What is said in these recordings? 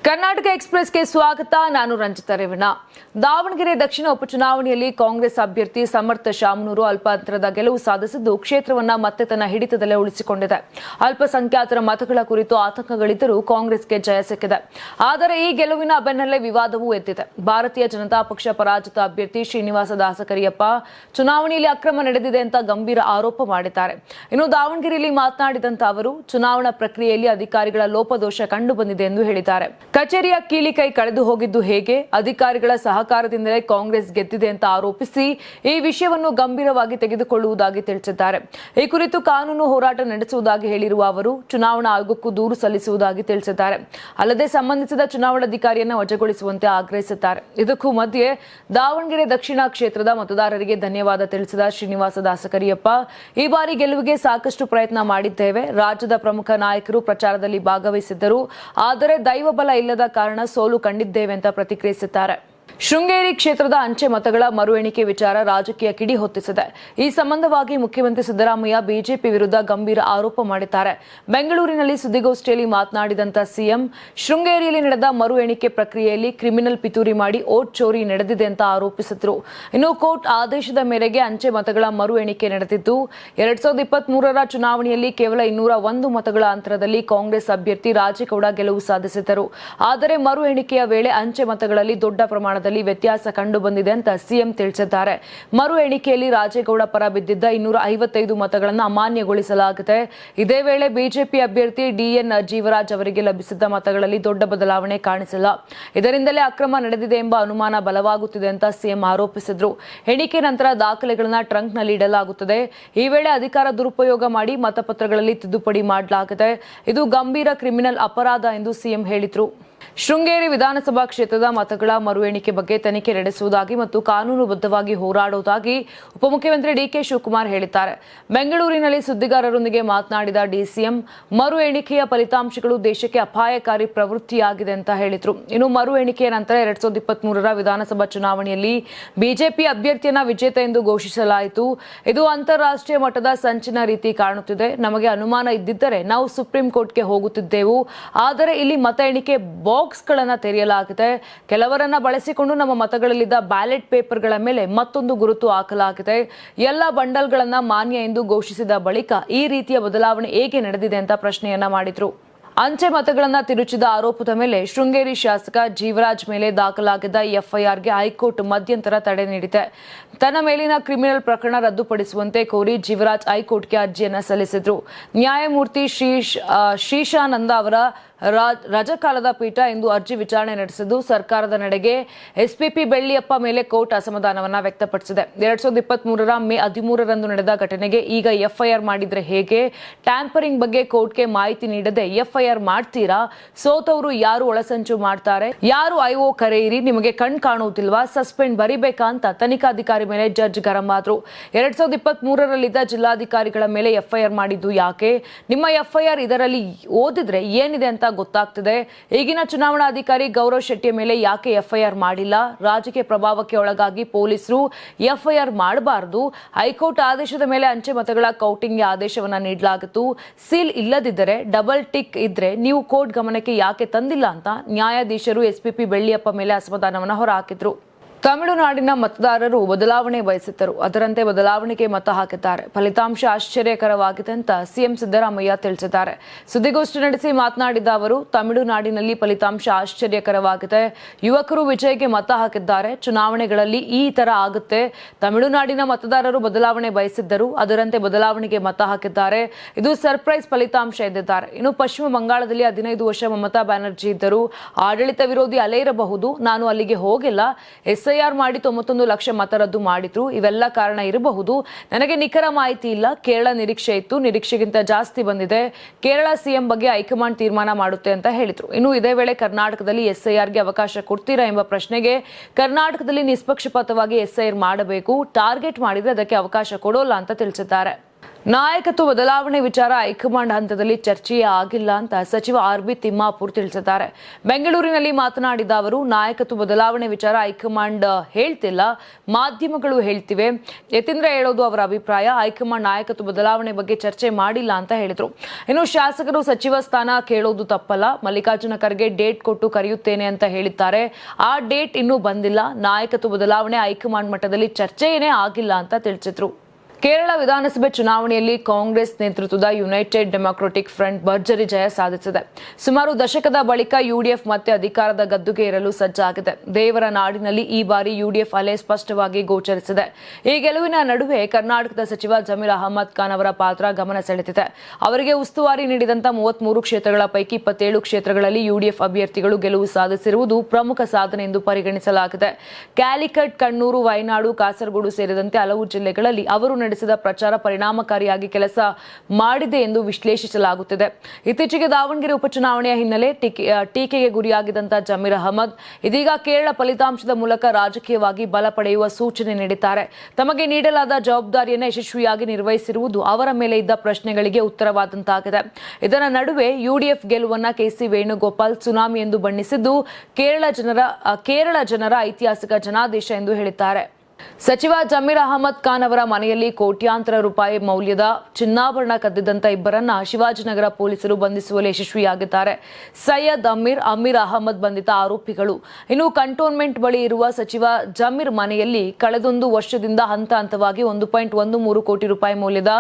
ಕರ್ನಾಟಕ ಎಕ್ಸ್‌ಪ್ರೆಸ್‌ಗೆ ಸ್ವಾಗತ. ನಾನು ರಂಜಿತಾ ರೇವಣ್ಣ. ದಾವಣಗೆರೆ ದಕ್ಷಿಣ ಉಪಚುನಾವಣೆಯಲ್ಲಿ ಕಾಂಗ್ರೆಸ್ ಅಭ್ಯರ್ಥಿ ಸಮರ್ಥ ಶಾಮನೂರು ಅಲ್ಪ ಅಂತರದ ಗೆಲುವು ಸಾಧಿಸಿದ್ದು ಕ್ಷೇತ್ರವನ್ನ ಮತ್ತೆ ತನ್ನ ಹಿಡಿತದಲ್ಲೇ ಉಳಿಸಿಕೊಂಡಿದೆ. ಅಲ್ಪಸಂಖ್ಯಾತರ ಮತಗಳ ಕುರಿತು ಆತಂಕಗಳಿದ್ದರೂ ಕಾಂಗ್ರೆಸ್ಗೆ ಜಯ ಸಿಕ್ಕಿದೆ. ಆದರೆ ಈ ಗೆಲುವಿನ ಬೆನ್ನಲ್ಲೇ ವಿವಾದವೂ ಎದ್ದಿದೆ. ಭಾರತೀಯ ಜನತಾ ಪಕ್ಷ ಪರಾಜಿತ ಅಭ್ಯರ್ಥಿ ಶ್ರೀನಿವಾಸ ದಾಸಕರಿಯಪ್ಪ ಚುನಾವಣೆಯಲ್ಲಿ ಅಕ್ರಮ ನಡೆದಿದೆ ಅಂತ ಗಂಭೀರ ಆರೋಪ ಮಾಡಿದ್ದಾರೆ. ಇನ್ನು ದಾವಣಗೆರೆಯಲ್ಲಿ ಮಾತನಾಡಿದಂತ ಅವರು ಚುನಾವಣಾ ಪ್ರಕ್ರಿಯೆಯಲ್ಲಿ ಅಧಿಕಾರಿಗಳ ಲೋಪದೋಷ ಕಂಡು ಬಂದಿದೆ ಎಂದು ಹೇಳಿದ್ದಾರೆ. ಕಚೇರಿಯ ಕೀಲಿಕೈ ಕಳೆದು ಹೋಗಿದ್ದು ಹೇಗೆ, ಅಧಿಕಾರಿಗಳ ಸಹಕಾರದಿಂದಲೇ ಕಾಂಗ್ರೆಸ್ ಗೆದ್ದಿದೆ ಅಂತ ಆರೋಪಿಸಿ ಈ ವಿಷಯವನ್ನು ಗಂಭೀರವಾಗಿ ತೆಗೆದುಕೊಳ್ಳುವುದಾಗಿ ತಿಳಿಸಿದ್ದಾರೆ. ಈ ಕುರಿತು ಕಾನೂನು ಹೋರಾಟ ನಡೆಸುವುದಾಗಿ ಹೇಳಿರುವ ಅವರು ಚುನಾವಣಾ ಆಯೋಗಕ್ಕೂ ದೂರು ಸಲ್ಲಿಸುವುದಾಗಿ ತಿಳಿಸಿದ್ದಾರೆ. ಅಲ್ಲದೆ ಸಂಬಂಧಿಸಿದ ಚುನಾವಣಾಧಿಕಾರಿಯನ್ನು ವಜಾಗೊಳಿಸುವಂತೆ ಆಗ್ರಹಿಸಿದ್ದಾರೆ. ಇದಕ್ಕೂ ಮಧ್ಯೆ ದಾವಣಗೆರೆ ದಕ್ಷಿಣ ಕ್ಷೇತ್ರದ ಮತದಾರರಿಗೆ ಧನ್ಯವಾದ ತಿಳಿಸಿದ ಶ್ರೀನಿವಾಸ ದಾಸಕರಿಯಪ್ಪ, ಈ ಬಾರಿ ಗೆಲುವಿಗೆ ಸಾಕಷ್ಟು ಪ್ರಯತ್ನ ಮಾಡಿದ್ದೇವೆ. ರಾಜ್ಯದ ಪ್ರಮುಖ ನಾಯಕರು ಪ್ರಚಾರದಲ್ಲಿ ಭಾಗವಹಿಸಿದ್ದರು, ಆದರೆ ದೈವಬಲ ಇಲ್ಲದ ಕಾರಣ ಸೋಲು ಕಂಡಿದ್ದೇವೆ ಅಂತ ಪ್ರತಿಕ್ರಿಯಿಸಿದ್ದಾರೆ. ಶೃಂಗೇರಿ ಕ್ಷೇತ್ರದ ಅಂಚೆ ಮತಗಳ ಮರು ಎಣಿಕೆ ವಿಚಾರ ರಾಜಕೀಯ ಕಿಡಿ ಹೊತ್ತಿಸಿದೆ. ಈ ಸಂಬಂಧವಾಗಿ ಮುಖ್ಯಮಂತ್ರಿ ಸಿದ್ದರಾಮಯ್ಯ ಬಿಜೆಪಿ ವಿರುದ್ಧ ಗಂಭೀರ ಆರೋಪ ಮಾಡಿದ್ದಾರೆ. ಬೆಂಗಳೂರಿನಲ್ಲಿ ಸುದ್ದಿಗೋಷ್ಠಿಯಲ್ಲಿ ಮಾತನಾಡಿದಂತ ಸಿಎಂ, ಶೃಂಗೇರಿಯಲ್ಲಿ ನಡೆದ ಮರು ಎಣಿಕೆ ಪ್ರಕ್ರಿಯೆಯಲ್ಲಿ ಕ್ರಿಮಿನಲ್ ಪಿತೂರಿ ಮಾಡಿ ಓಟ್ ಚೋರಿ ನಡೆದಿದೆ ಅಂತ ಆರೋಪಿಸಿದ್ರು. ಇನ್ನು ಕೋರ್ಟ್ ಆದೇಶದ ಮೇರೆಗೆ ಅಂಚೆ ಮತಗಳ ಮರು ಎಣಿಕೆ ನಡೆದಿದ್ದು 2023ರ ಚುನಾವಣೆಯಲ್ಲಿ ಕೇವಲ 201 ಮತಗಳ ಅಂತರದಲ್ಲಿ ಕಾಂಗ್ರೆಸ್ ಅಭ್ಯರ್ಥಿ ರಾಜೇಗೌಡ ಗೆಲುವು ಸಾಧಿಸಿದ್ದರು. ಆದರೆ ಮರು ಎಣಿಕೆಯ ವೇಳೆ ಅಂಚೆ ಮತಗಳಲ್ಲಿ ದೊಡ್ಡ ಪ್ರಮಾಣದಲ್ಲಿ ವ್ಯತ್ಯಾಸ ಕಂಡು ಬಂದಿದೆ ಅಂತ ಸಿಎಂ ತಿಳಿಸಿದ್ದಾರೆ. ಮರು ಎಣಿಕೆಯಲ್ಲಿ ರಾಜೇಗೌಡ ಪರ ಬಿದ್ದಿದ್ದ 255 ಮತಗಳನ್ನು ಅಮಾನ್ಯಗೊಳಿಸಲಾಗಿದೆ. ಇದೇ ವೇಳೆ ಬಿಜೆಪಿ ಅಭ್ಯರ್ಥಿ ಡಿಎನ್ ಜೀವರಾಜ್ ಅವರಿಗೆ ಲಭಿಸಿದ್ದ ಮತಗಳಲ್ಲಿ ದೊಡ್ಡ ಬದಲಾವಣೆ ಕಾಣಿಸಿಲ್ಲ. ಇದರಿಂದಲೇ ಅಕ್ರಮ ನಡೆದಿದೆ ಎಂಬ ಅನುಮಾನ ಬಲವಾಗುತ್ತಿದೆ ಅಂತ ಸಿಎಂ ಆರೋಪಿಸಿದ್ರು. ಎಣಿಕೆ ನಂತರ ದಾಖಲೆಗಳನ್ನು ಟ್ರಂಕ್ನಲ್ಲಿ ಇಡಲಾಗುತ್ತದೆ. ಈ ವೇಳೆ ಅಧಿಕಾರ ದುರುಪಯೋಗ ಮಾಡಿ ಮತಪತ್ರಗಳಲ್ಲಿ ತಿದ್ದುಪಡಿ ಮಾಡಲಾಗಿದೆ. ಇದು ಗಂಭೀರ ಕ್ರಿಮಿನಲ್ ಅಪರಾಧ ಎಂದು ಸಿಎಂ ಹೇಳಿದ್ರು. ಶೃಂಗೇರಿ ವಿಧಾನಸಭಾ ಕ್ಷೇತ್ರದ ಮತಗಳ ಮರು ಎಣಿಕೆ ಬಗ್ಗೆ ತನಿಖೆ ನಡೆಸುವುದಾಗಿ ಮತ್ತು ಕಾನೂನುಬದ್ಧವಾಗಿ ಹೋರಾಡುವುದಾಗಿ ಉಪಮುಖ್ಯಮಂತ್ರಿ ಡಿಕೆ ಶಿವಕುಮಾರ್ ಹೇಳಿದ್ದಾರೆ. ಬೆಂಗಳೂರಿನಲ್ಲಿ ಸುದ್ದಿಗಾರರೊಂದಿಗೆ ಮಾತನಾಡಿದ ಡಿಸಿಎಂ, ಮರು ಎಣಿಕೆಯ ಫಲಿತಾಂಶಗಳು ದೇಶಕ್ಕೆ ಅಪಾಯಕಾರಿ ಪ್ರವೃತ್ತಿಯಾಗಿದೆ ಅಂತ ಹೇಳಿದರು. ಇನ್ನು ಮರು ಎಣಿಕೆಯ ನಂತರ 2023ರ ವಿಧಾನಸಭಾ ಚುನಾವಣೆಯಲ್ಲಿ ಬಿಜೆಪಿ ಅಭ್ಯರ್ಥಿಯನ್ನ ವಿಜೇತ ಎಂದು ಘೋಷಿಸಲಾಯಿತು. ಇದು ಅಂತಾರಾಷ್ಟ್ರೀಯ ಮಟ್ಟದ ಸಂಚಿನ ರೀತಿ ಕಾಣುತ್ತಿದೆ. ನಮಗೆ ಅನುಮಾನ ಇದ್ದಿದ್ದರೆ ನಾವು ಸುಪ್ರೀಂ ಕೋರ್ಟ್ಗೆ ಹೋಗುತ್ತಿದ್ದೆವು. ಆದರೆ ಇಲ್ಲಿ ಮತ ಎಣಿಕೆ ಬಾಕ್ಸ್ಗಳನ್ನು ತೆರೆಯಲಾಗಿದೆ. ಕೆಲವರನ್ನ ಬಳಸಿಕೊಂಡು ನಮ್ಮ ಮತಗಳಲ್ಲಿದ್ದ ಬ್ಯಾಲೆಟ್ ಪೇಪರ್ಗಳ ಮೇಲೆ ಮತ್ತೊಂದು ಗುರುತು ಹಾಕಲಾಗಿದೆ. ಎಲ್ಲ ಬಂಡಲ್ಗಳನ್ನ ಮಾನ್ಯ ಎಂದು ಘೋಷಿಸಿದ ಬಳಿಕ ಈ ರೀತಿಯ ಬದಲಾವಣೆ ಹೇಗೆ ನಡೆದಿದೆ ಅಂತ ಪ್ರಶ್ನೆಯನ್ನ ಮಾಡಿದ್ರು. ಅಂಚೆ ಮತಗಳನ್ನು ತಿರುಚಿದ ಆರೋಪದ ಮೇಲೆ ಶೃಂಗೇರಿ ಶಾಸಕ ಜೀವರಾಜ್ ಮೇಲೆ ದಾಖಲಾಗಿದ್ದ ಎಫ್ಐಆರ್ಗೆ ಹೈಕೋರ್ಟ್ ಮಧ್ಯಂತರ ತಡೆ ನೀಡಿದೆ. ತನ್ನ ಮೇಲಿನ ಕ್ರಿಮಿನಲ್ ಪ್ರಕರಣ ರದ್ದುಪಡಿಸುವಂತೆ ಕೋರಿ ಜೀವರಾಜ್ ಹೈಕೋರ್ಟ್ಗೆ ಅರ್ಜಿಯನ್ನು ಸಲ್ಲಿಸಿದ್ರು. ನ್ಯಾಯಮೂರ್ತಿ ಶ್ರೀಶಾನಂದ ಅವರ ರಜಕಾಲದ ಪೀಠ ಇಂದು ಅರ್ಜಿ ವಿಚಾರಣೆ ನಡೆಸಿದ್ದು ಸರ್ಕಾರದ ನಡೆಗೆ ಎಸ್ಪಿಪಿ ಬೆಳ್ಳಿಯಪ್ಪ ಮೇಲೆ ಕೋರ್ಟ್ ಅಸಮಾಧಾನವನ್ನ ವ್ಯಕ್ತಪಡಿಸಿದೆ. 2023ರ ಮೇ 13ರಂದು ನಡೆದ ಘಟನೆಗೆ ಈಗ ಎಫ್ಐಆರ್ ಮಾಡಿದ್ರೆ ಹೇಗೆ? ಟ್ಯಾಂಪರಿಂಗ್ ಬಗ್ಗೆ ಕೋರ್ಟ್ಗೆ ಮಾಹಿತಿ ನೀಡದೆ ಎಫ್ಐಆರ್ ಮಾಡ್ತೀರಾ? ಸೋತವರು ಯಾರು ಒಳಸಂಚು ಮಾಡ್ತಾರೆ? ಯಾರು ಐಒ ಕರೆಯಿರಿ, ನಿಮಗೆ ಕಣ್ ಕಾಣುವುದಿಲ್ವಾ? ಸಸ್ಪೆಂಡ್ ಬರಿಬೇಕಾ ಅಂತ ತನಿಖಾಧಿಕಾರಿ ಮೇಲೆ ಜಡ್ಜ್ ಗರಂ ಆದ್ರು. 2023ರಲ್ಲಿದ್ದ ಜಿಲ್ಲಾಧಿಕಾರಿಗಳ ಮೇಲೆ ಎಫ್ಐಆರ್ ಮಾಡಿದ್ದು ಯಾಕೆ? ನಿಮ್ಮ ಎಫ್ಐಆರ್ ಇದರಲ್ಲಿ ಓದಿದ್ರೆ ಏನಿದೆ ಅಂತ ಗೊತ್ತಾಗ್ತದೆ. ಈಗಿನ ಚುನಾವಣಾಧಿಕಾರಿ ಗೌರವ್ ಶೆಟ್ಟಿಯ ಮೇಲೆ ಯಾಕೆ ಎಫ್ಐಆರ್ ಮಾಡಿಲ್ಲ? ರಾಜಕೀಯ ಪ್ರಭಾವಕ್ಕೆ ಒಳಗಾಗಿ ಪೊಲೀಸರು ಎಫ್ಐಆರ್ ಮಾಡಬಾರದು. ಹೈಕೋರ್ಟ್ ಆದೇಶದ ಮೇಲೆ ಅಂಚೆ ಮತಗಳ ಕೌಂಟಿಂಗ್ಗೆ ಆದೇಶವನ್ನ ನೀಡಲಾಗಿತ್ತು. ಸೀಲ್ ಇಲ್ಲದಿದ್ದರೆ, ಡಬಲ್ ಟಿಕ್ ಇದ್ರೆ ನೀವು ಕೋರ್ಟ್ ಗಮನಕ್ಕೆ ಯಾಕೆ ತಂದಿಲ್ಲ ಅಂತ ನ್ಯಾಯಾಧೀಶರು ಎಸ್ಪಿಪಿ ಬೆಳ್ಳಿಯಪ್ಪ ಮೇಲೆ ಅಸಮಾಧಾನವನ್ನ ಹೊರಹಾಕಿದ್ರು. ತಮಿಳುನಾಡಿನ ಮತದಾರರು ಬದಲಾವಣೆ ಬಯಸಿದ್ದರು, ಅದರಂತೆ ಬದಲಾವಣೆಗೆ ಮತ ಹಾಕಿದ್ದಾರೆ. ಫಲಿತಾಂಶ ಆಶ್ಚರ್ಯಕರವಾಗಿದೆ ಅಂತ ಸಿಎಂ ಸಿದ್ದರಾಮಯ್ಯ ತಿಳಿಸಿದ್ದಾರೆ. ಸುದ್ದಿಗೋಷ್ಠಿ ನಡೆಸಿ ಮಾತನಾಡಿದ ಅವರು, ತಮಿಳುನಾಡಿನಲ್ಲಿ ಫಲಿತಾಂಶ ಆಶ್ಚರ್ಯಕರವಾಗಿದೆ. ಯುವಕರು ವಿಜಯ್ಗೆ ಮತ ಹಾಕಿದ್ದಾರೆ. ಚುನಾವಣೆಗಳಲ್ಲಿ ಈ ತರ ಆಗುತ್ತೆ. ತಮಿಳುನಾಡಿನ ಮತದಾರರು ಬದಲಾವಣೆ ಬಯಸಿದ್ದರು, ಅದರಂತೆ ಬದಲಾವಣೆಗೆ ಮತ ಹಾಕಿದ್ದಾರೆ. ಇದು ಸರ್ಪ್ರೈಸ್ ಫಲಿತಾಂಶ ಎಂದಿದ್ದಾರೆ. ಇನ್ನು ಪಶ್ಚಿಮ ಬಂಗಾಳದಲ್ಲಿ 15 ವರ್ಷ ಮಮತಾ ಬ್ಯಾನರ್ಜಿ ಇದ್ದರು. ಆಡಳಿತ ವಿರೋಧಿ ಅಲೆ ಇರಬಹುದು. ನಾನು ಅಲ್ಲಿಗೆ ಹೋಗಿಲ್ಲ. ಎಸ್ಐಆರ್ ಮಾಡಿ 91 ಲಕ್ಷ ಮತ ರದ್ದು ಮಾಡಿದ್ರು. ಇವೆಲ್ಲ ಕಾರಣ ಇರಬಹುದು. ನನಗೆ ನಿಖರ ಮಾಹಿತಿ ಇಲ್ಲ. ಕೇರಳ ನಿರೀಕ್ಷೆ ಇತ್ತು, ನಿರೀಕ್ಷೆಗಿಂತ ಜಾಸ್ತಿ ಬಂದಿದೆ. ಕೇರಳ ಸಿಎಂ ಬಗ್ಗೆ ಹೈಕಮಾಂಡ್ ತೀರ್ಮಾನ ಮಾಡುತ್ತೆ ಅಂತ ಹೇಳಿದ್ರು. ಇನ್ನು ಇದೇ ವೇಳೆ ಕರ್ನಾಟಕದಲ್ಲಿ ಎಸ್ಐಆರ್ಗೆ ಅವಕಾಶ ಕೊಡ್ತೀರಾ ಎಂಬ ಪ್ರಶ್ನೆಗೆ, ಕರ್ನಾಟಕದಲ್ಲಿ ನಿಷ್ಪಕ್ಷಪಾತವಾಗಿ ಎಸ್ಐಆರ್ ಮಾಡಬೇಕು, ಟಾರ್ಗೆಟ್ ಮಾಡಿದ್ರೆ ಅದಕ್ಕೆ ಅವಕಾಶ ಕೊಡೋಲ್ಲ ಅಂತ ತಿಳಿಸಿದ್ದಾರೆ. ನಾಯಕತ್ವ ಬದಲಾವಣೆ ವಿಚಾರ ಹೈಕಮಾಂಡ್ ಹಂತದಲ್ಲಿ ಚರ್ಚೆಯೇ ಆಗಿಲ್ಲ ಅಂತ ಸಚಿವ ಆರ್.ಬಿ. ತಿಮ್ಮಾಪುರ್ ತಿಳಿಸಿದ್ದಾರೆ. ಬೆಂಗಳೂರಿನಲ್ಲಿ ಮಾತನಾಡಿದ ಅವರು, ನಾಯಕತ್ವ ಬದಲಾವಣೆ ವಿಚಾರ ಹೈಕಮಾಂಡ್ ಹೇಳ್ತಿಲ್ಲ, ಮಾಧ್ಯಮಗಳು ಹೇಳ್ತಿವೆ. ಯತೀಂದ್ರ ಹೇಳೋದು ಅವರ ಅಭಿಪ್ರಾಯ. ಹೈಕಮಾಂಡ್ ನಾಯಕತ್ವ ಬದಲಾವಣೆ ಬಗ್ಗೆ ಚರ್ಚೆ ಮಾಡಿಲ್ಲ ಅಂತ ಹೇಳಿದ್ರು. ಇನ್ನು ಶಾಸಕರು ಸಚಿವ ಸ್ಥಾನ ಕೇಳೋದು ತಪ್ಪಲ್ಲ. ಮಲ್ಲಿಕಾರ್ಜುನ ಖರ್ಗೆ ಡೇಟ್ ಕೊಟ್ಟು ಕರೆಯುತ್ತೇನೆ ಅಂತ ಹೇಳಿದ್ದಾರೆ. ಆ ಡೇಟ್ ಇನ್ನೂ ಬಂದಿಲ್ಲ. ನಾಯಕತ್ವ ಬದಲಾವಣೆ ಹೈಕಮಾಂಡ್ ಮಟ್ಟದಲ್ಲಿ ಚರ್ಚೆಯೇ ಆಗಿಲ್ಲ ಅಂತ ತಿಳಿಸಿದ್ರು. ಕೇರಳ ವಿಧಾನಸಭೆ ಚುನಾವಣೆಯಲ್ಲಿ ಕಾಂಗ್ರೆಸ್ ನೇತೃತ್ವದ ಯುನೈಟೆಡ್ ಡೆಮಾಕ್ರೆಟಿಕ್ ಫ್ರಂಟ್ ಭರ್ಜರಿ ಜಯ ಸಾಧಿಸಿದೆ. ಸುಮಾರು ದಶಕದ ಬಳಿಕ ಯುಡಿಎಫ್ ಮತ್ತೆ ಅಧಿಕಾರದ ಗದ್ದುಗೆ ಏರಲು ಸಜ್ಜಾಗಿದೆ. ದೇವರ ನಾಡಿನಲ್ಲಿ ಈ ಬಾರಿ ಯುಡಿಎಫ್ ಅಲೆ ಸ್ಪಷ್ಟವಾಗಿ ಗೋಚರಿಸಿದೆ. ಈ ಗೆಲುವಿನ ನಡುವೆ ಕರ್ನಾಟಕದ ಸಚಿವ ಜಮೀರ್ ಅಹಮದ್ ಖಾನ್ ಅವರ ಪಾತ್ರ ಗಮನ ಸೆಳೆದಿದೆ. ಅವರಿಗೆ ಉಸ್ತುವಾರಿ ನೀಡಿದಂತ 33 ಕ್ಷೇತ್ರಗಳ ಪೈಕಿ 27 ಕ್ಷೇತ್ರಗಳಲ್ಲಿ ಯುಡಿಎಫ್ ಅಭ್ಯರ್ಥಿಗಳು ಗೆಲುವು ಸಾಧಿಸಿರುವುದು ಪ್ರಮುಖ ಸಾಧನೆ ಎಂದು ಪರಿಗಣಿಸಲಾಗಿದೆ. ಕ್ಯಾಲಿಕಟ್, ಕಣ್ಣೂರು, ವಯನಾಡು, ಕಾಸರಗೋಡು ಸೇರಿದಂತೆ ಹಲವು ಜಿಲ್ಲೆಗಳಲ್ಲಿ ಅವರು ನಡೆಸಿದ ಪ್ರಚಾರ ಪರಿಣಾಮಕಾರಿಯಾಗಿ ಕೆಲಸ ಮಾಡಿದೆ ಎಂದು ವಿಶ್ಲೇಷಿಸಲಾಗುತ್ತಿದೆ. ಇತ್ತೀಚೆಗೆ ದಾವಣಗೆರೆ ಉಪಚುನಾವಣೆಯ ಹಿನ್ನೆಲೆ ಟೀಕೆಗೆ ಗುರಿಯಾಗಿದ್ದಂತಹ ಜಮೀರ್ ಅಹಮದ್ ಇದೀಗ ಕೇರಳ ಫಲಿತಾಂಶದ ಮೂಲಕ ರಾಜಕೀಯವಾಗಿ ಬಲ ಪಡೆಯುವ ಸೂಚನೆ ನೀಡಿದ್ದಾರೆ. ತಮಗೆ ನೀಡಲಾದ ಜವಾಬ್ದಾರಿಯನ್ನು ಯಶಸ್ವಿಯಾಗಿ ನಿರ್ವಹಿಸಿರುವುದು ಅವರ ಮೇಲೆ ಇದ್ದ ಪ್ರಶ್ನೆಗಳಿಗೆ ಉತ್ತರವಾದಂತಾಗಿದೆ. ಇದರ ನಡುವೆ ಯುಡಿಎಫ್ ಗೆಲುವನ್ನ ಕೆಸಿ ವೇಣುಗೋಪಾಲ್ ಸುನಾಮಿ ಎಂದು ಬಣ್ಣಿಸಿದ್ದು ಕೇರಳ ಜನರ ಐತಿಹಾಸಿಕ ಜನಾದೇಶ ಎಂದು ಹೇಳಿದ್ದಾರೆ. ಸಚಿವ ಜಮೀರ್ ಅಹಮದ್ ಖಾನ್ ಅವರ ಮನೆಯಲ್ಲಿ ಕೋಟ್ಯಾಂತರ ರೂಪಾಯಿ ಮೌಲ್ಯದ ಚಿನ್ನಾಭರಣ ಕದ್ದಿದ್ದಂತ ಇಬ್ಬರನ್ನ ಶಿವಾಜಿನಗರ ಪೊಲೀಸರು ಬಂಧಿಸುವಲ್ಲಿ ಯಶಸ್ವಿಯಾಗಿದ್ದಾರೆ. ಸೈಯದ್ ಅಮೀರ್ ಅಹಮದ್ ಬಂಧಿತ ಆರೋಪಿಗಳು. ಇನ್ನು ಕಂಟೋನ್ಮೆಂಟ್ ಬಳಿ ಇರುವ ಸಚಿವ ಜಮೀರ್ ಮನೆಯಲ್ಲಿ ಕಳೆದೊಂದು ವರ್ಷದಿಂದ ಹಂತ ಹಂತವಾಗಿ 1.13 ಕೋಟಿ ರೂಪಾಯಿ ಮೌಲ್ಯದ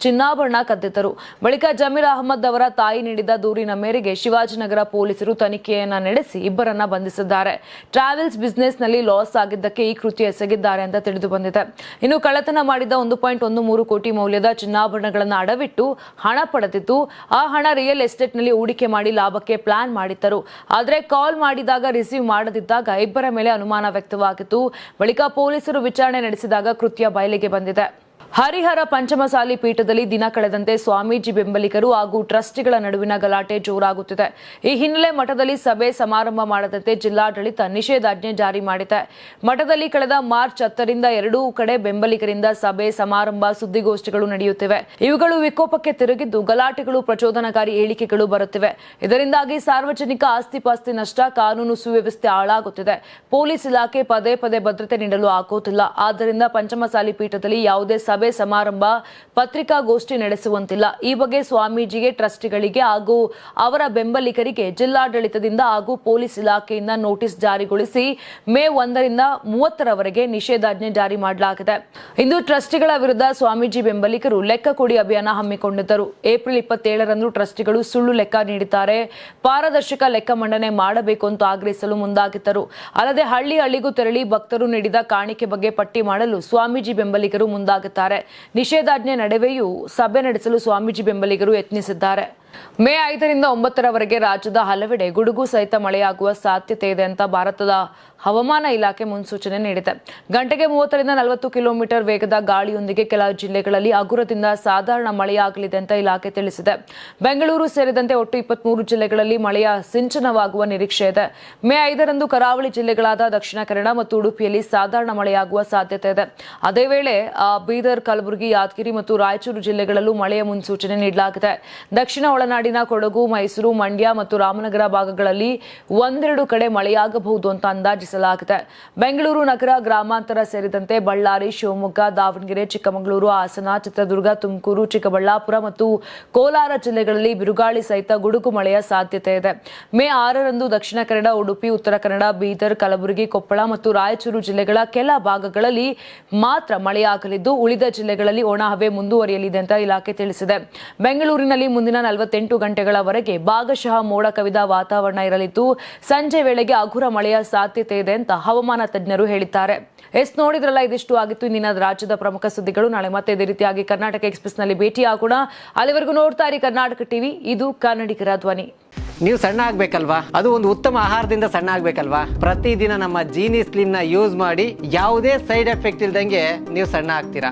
ಚಿನ್ನಾಭರಣ ಕದ್ದಿದ್ದರು. ಬಳಿಕ ಜಮೀರ್ ಅಹಮದ್ ಅವರ ತಾಯಿ ನೀಡಿದ ದೂರಿನ ಮೇರೆಗೆ ಶಿವಾಜಿನಗರ ಪೊಲೀಸರು ತನಿಖೆಯನ್ನ ನಡೆಸಿ ಇಬ್ಬರನ್ನ ಬಂಧಿಸಿದ್ದಾರೆ. ಟ್ರಾವೆಲ್ಸ್ ಬಿಸಿನೆಸ್ನಲ್ಲಿ ಲಾಸ್ ಆಗಿದ್ದಕ್ಕೆ ಈ ಕೃತ್ಯ ಎಸಗಿದ್ದಾರೆ ಅಂತ ತಿಳಿದು ಬಂದಿದೆ. ಇನ್ನು ಕಳ್ಳತನ ಮಾಡಿದ 1.13 ಕೋಟಿ ಮೌಲ್ಯದ ಚಿನ್ನಾಭರಣಗಳನ್ನು ಅಡವಿಟ್ಟು ಹಣ ಪಡೆದಿದ್ದು, ಆ ಹಣ ರಿಯಲ್ ಎಸ್ಟೇಟ್ನಲ್ಲಿ ಹೂಡಿಕೆ ಮಾಡಿ ಲಾಭಕ್ಕೆ ಪ್ಲಾನ್ ಮಾಡಿದ್ದರು. ಆದರೆ ಕಾಲ್ ಮಾಡಿದಾಗ ರಿಸೀವ್ ಮಾಡದಿದ್ದಾಗ ಇಬ್ಬರ ಮೇಲೆ ಅನುಮಾನ ವ್ಯಕ್ತವಾಗಿತ್ತು. ಬಳಿಕ ಪೊಲೀಸರು ವಿಚಾರಣೆ ನಡೆಸಿದಾಗ ಕೃತ್ಯ ಬಯಲಿಗೆ ಬಂದಿದೆ. ಹರಿಹರ ಪಂಚಮಸಾಲಿ ಪೀಠದಲ್ಲಿ ದಿನ ಕಳೆದಂತೆ ಸ್ವಾಮೀಜಿ ಬೆಂಬಲಿಗರು ಹಾಗೂ ಟ್ರಸ್ಟಿಗಳ ನಡುವಿನ ಗಲಾಟೆ ಜೋರಾಗುತ್ತಿದೆ. ಈ ಹಿನ್ನೆಲೆ ಮಠದಲ್ಲಿ ಸಭೆ ಸಮಾರಂಭ ಮಾಡದಂತೆ ಜಿಲ್ಲಾಡಳಿತ ನಿಷೇಧಾಜ್ಞೆ ಜಾರಿ ಮಾಡಿದೆ. ಮಠದಲ್ಲಿ ಕಳೆದ ಮಾರ್ಚ್ 10ರಿಂದ ಎರಡೂ ಕಡೆ ಬೆಂಬಲಿಗರಿಂದ ಸಭೆ ಸಮಾರಂಭ ಸುದ್ದಿಗೋಷ್ಠಿಗಳು ನಡೆಯುತ್ತಿವೆ. ಇವುಗಳು ವಿಕೋಪಕ್ಕೆ ತಿರುಗಿದ್ದು ಗಲಾಟೆಗಳು ಪ್ರಚೋದನಕಾರಿ ಹೇಳಿಕೆಗಳು ಬರುತ್ತಿವೆ. ಇದರಿಂದಾಗಿ ಸಾರ್ವಜನಿಕ ಆಸ್ತಿಪಾಸ್ತಿ ನಷ್ಟ, ಕಾನೂನು ಸುವ್ಯವಸ್ಥೆ ಹಾಳಾಗುತ್ತಿದೆ. ಪೊಲೀಸ್ ಇಲಾಖೆ ಪದೇ ಪದೇ ಭದ್ರತೆ ನೀಡಲು ಆಗುತ್ತಿಲ್ಲ. ಆದ್ದರಿಂದ ಪಂಚಮಸಾಲಿ ಪೀಠದಲ್ಲಿ ಯಾವುದೇ ಸಭೆ ಸಮಾರಂಭ, ಪತ್ರಿಕಾಗೋಷ್ಠಿ ನಡೆಸುವಂತಿಲ್ಲ. ಈ ಬಗ್ಗೆ ಸ್ವಾಮೀಜಿಗೆ, ಟ್ರಸ್ಟಿಗಳಿಗೆ ಹಾಗೂ ಅವರ ಬೆಂಬಲಿಗರಿಗೆ ಜಿಲ್ಲಾಡಳಿತದಿಂದ ಹಾಗೂ ಪೊಲೀಸ್ ಇಲಾಖೆಯಿಂದ ನೋಟಿಸ್ ಜಾರಿಗೊಳಿಸಿ ಮೇ 1ರಿಂದ 30ರವರೆಗೆ ನಿಷೇಧಾಜ್ಞೆ ಜಾರಿ ಮಾಡಲಾಗಿದೆ. ಇಂದು ಟ್ರಸ್ಟಿಗಳ ವಿರುದ್ಧ ಸ್ವಾಮೀಜಿ ಬೆಂಬಲಿಗರು ಲೆಕ್ಕ ಕೊಡಿ ಅಭಿಯಾನ ಹಮ್ಮಿಕೊಂಡಿದ್ದರು. ಏಪ್ರಿಲ್ 27ರಂದು ಟ್ರಸ್ಟಿಗಳು ಸುಳ್ಳು ಲೆಕ್ಕ ನೀಡಿದ್ದಾರೆ, ಪಾರದರ್ಶಕ ಲೆಕ್ಕ ಮಂಡನೆ ಮಾಡಬೇಕು ಅಂತ ಆಗ್ರಹಿಸಲು ಮುಂದಾಗಿದ್ದರು. ಅಲ್ಲದೆ ಹಳ್ಳಿಗೂ ತೆರಳಿ ಭಕ್ತರು ನೀಡಿದ ಕಾಣಿಕೆ ಬಗ್ಗೆ ಪಟ್ಟಿ ಮಾಡಲು ಸ್ವಾಮೀಜಿ ಬೆಂಬಲಿಗರು ಮುಂದಾಗುತ್ತಾರೆ. ನಿಷೇಧಾಜ್ಞೆ ನಡುವೆಯೂ ಸಭೆ ನಡೆಸಲು ಸ್ವಾಮೀಜಿ ಬೆಂಬಲಿಗರು ಯತ್ನಿಸಿದ್ದಾರೆ. ಮೇ 5ರಿಂದ 9ರವರೆಗೆ ರಾಜ್ಯದ ಹಲವೆಡೆ ಗುಡುಗು ಸಹಿತ ಮಳೆಯಾಗುವ ಸಾಧ್ಯತೆ ಇದೆ ಅಂತ ಭಾರತದ ಹವಾಮಾನ ಇಲಾಖೆ ಮುನ್ಸೂಚನೆ ನೀಡಿದೆ. ಗಂಟೆಗೆ 30ರಿಂದ 40 ಕಿಲೋಮೀಟರ್ ವೇಗದ ಗಾಳಿಯೊಂದಿಗೆ ಕೆಲ ಜಿಲ್ಲೆಗಳಲ್ಲಿ ಹಗುರದಿಂದ ಸಾಧಾರಣ ಮಳೆಯಾಗಲಿದೆ ಅಂತ ಇಲಾಖೆ ತಿಳಿಸಿದೆ. ಬೆಂಗಳೂರು ಸೇರಿದಂತೆ ಒಟ್ಟು 23 ಜಿಲ್ಲೆಗಳಲ್ಲಿ ಮಳೆಯ ಸಿಂಚನವಾಗುವ ನಿರೀಕ್ಷೆ ಇದೆ. ಮೇ 5ರಂದು ಕರಾವಳಿ ಜಿಲ್ಲೆಗಳಾದ ದಕ್ಷಿಣ ಕನ್ನಡ ಮತ್ತು ಉಡುಪಿಯಲ್ಲಿ ಸಾಧಾರಣ ಮಳೆಯಾಗುವ ಸಾಧ್ಯತೆ ಇದೆ. ಅದೇ ವೇಳೆ ಬೀದರ್, ಕಲಬುರಗಿ, ಯಾದಗಿರಿ ಮತ್ತು ರಾಯಚೂರು ಜಿಲ್ಲೆಗಳಲ್ಲೂ ಮಳೆಯ ಮುನ್ಸೂಚನೆ ನೀಡಲಾಗಿದೆ. ದಕ್ಷಿಣ ಒಳನಾಡಿನ ಕೊಡಗು, ಮೈಸೂರು, ಮಂಡ್ಯ ಮತ್ತು ರಾಮನಗರ ಭಾಗಗಳಲ್ಲಿ ಒಂದೆರಡು ಕಡೆ ಮಳೆಯಾಗಬಹುದು ಅಂತ ಅಂದಾಜಿಸಲಾಗಿದೆ. ಬೆಂಗಳೂರು ನಗರ, ಗ್ರಾಮಾಂತರ ಸೇರಿದಂತೆ ಬಳ್ಳಾರಿ, ಶಿವಮೊಗ್ಗ, ದಾವಣಗೆರೆ, ಚಿಕ್ಕಮಗಳೂರು, ಹಾಸನ, ಚಿತ್ರದುರ್ಗ, ತುಮಕೂರು, ಚಿಕ್ಕಬಳ್ಳಾಪುರ ಮತ್ತು ಕೋಲಾರ ಜಿಲ್ಲೆಗಳಲ್ಲಿ ಬಿರುಗಾಳಿ ಸಹಿತ ಗುಡುಗು ಮಳೆಯ ಸಾಧ್ಯತೆ ಇದೆ. ಮೇ 6ರಂದು ದಕ್ಷಿಣ ಕನ್ನಡ, ಉಡುಪಿ, ಉತ್ತರ ಕನ್ನಡ, ಬೀದರ್, ಕಲಬುರಗಿ, ಕೊಪ್ಪಳ ಮತ್ತು ರಾಯಚೂರು ಜಿಲ್ಲೆಗಳ ಕೆಲ ಭಾಗಗಳಲ್ಲಿ ಮಾತ್ರ ಮಳೆಯಾಗಲಿದ್ದು, ಉಳಿದ ಜಿಲ್ಲೆಗಳಲ್ಲಿ ಒಣಹವೆ ಮುಂದುವರಿಯಲಿದೆ ಅಂತ ಇಲಾಖೆ ತಿಳಿಸಿದೆ. ಬೆಂಗಳೂರಿನಲ್ಲಿ ಮುಂದಿನ 48 ಗಂಟೆಗಳವರೆಗೆ ಭಾಗಶಃ ಮೋಡ ಕವಿದ ವಾತಾವರಣ ಇರಲಿದ್ದು, ಸಂಜೆ ವೇಳೆಗೆ ಹಗುರ ಮಳೆಯ ಸಾಧ್ಯತೆ ಇದೆ ಅಂತ ಹವಾಮಾನ ತಜ್ಞರು ಹೇಳಿದ್ದಾರೆ. ನೋಡಿದ್ರಲ್ಲ, ಇದಿಷ್ಟು ಆಗಿತ್ತು ಇಂದಿನ ರಾಜ್ಯದ ಪ್ರಮುಖ ಸುದ್ದಿಗಳು. ನಾಳೆ ಮತ್ತೆ ಇದೇ ರೀತಿಯಾಗಿ ಕರ್ನಾಟಕ ಎಕ್ಸ್ಪ್ರೆಸ್ ನಲ್ಲಿ ಭೇಟಿಯಾಗೋಣ. ಅಲ್ಲಿವರೆಗೂ ನೋಡ್ತಾ ಇರಿ ಕರ್ನಾಟಕ ಟಿವಿ, ಇದು ಕನ್ನಡಿಗರ ಧ್ವನಿ. ನೀವು ಸಣ್ಣ ಆಗ್ಬೇಕಲ್ವಾ? ಅದು ಒಂದು ಉತ್ತಮ ಆಹಾರದಿಂದ ಸಣ್ಣ ಆಗ್ಬೇಕಲ್ವಾ? ಪ್ರತಿದಿನ ನಮ್ಮ ಜೀನಿ ಸ್ಲಿಮ್ ನ ಯೂಸ್ ಮಾಡಿ ಯಾವುದೇ ಸೈಡ್ ಎಫೆಕ್ಟ್ ಇಲ್ದಂಗೆ ನೀವು ಸಣ್ಣ ಆಗ್ತೀರಾ.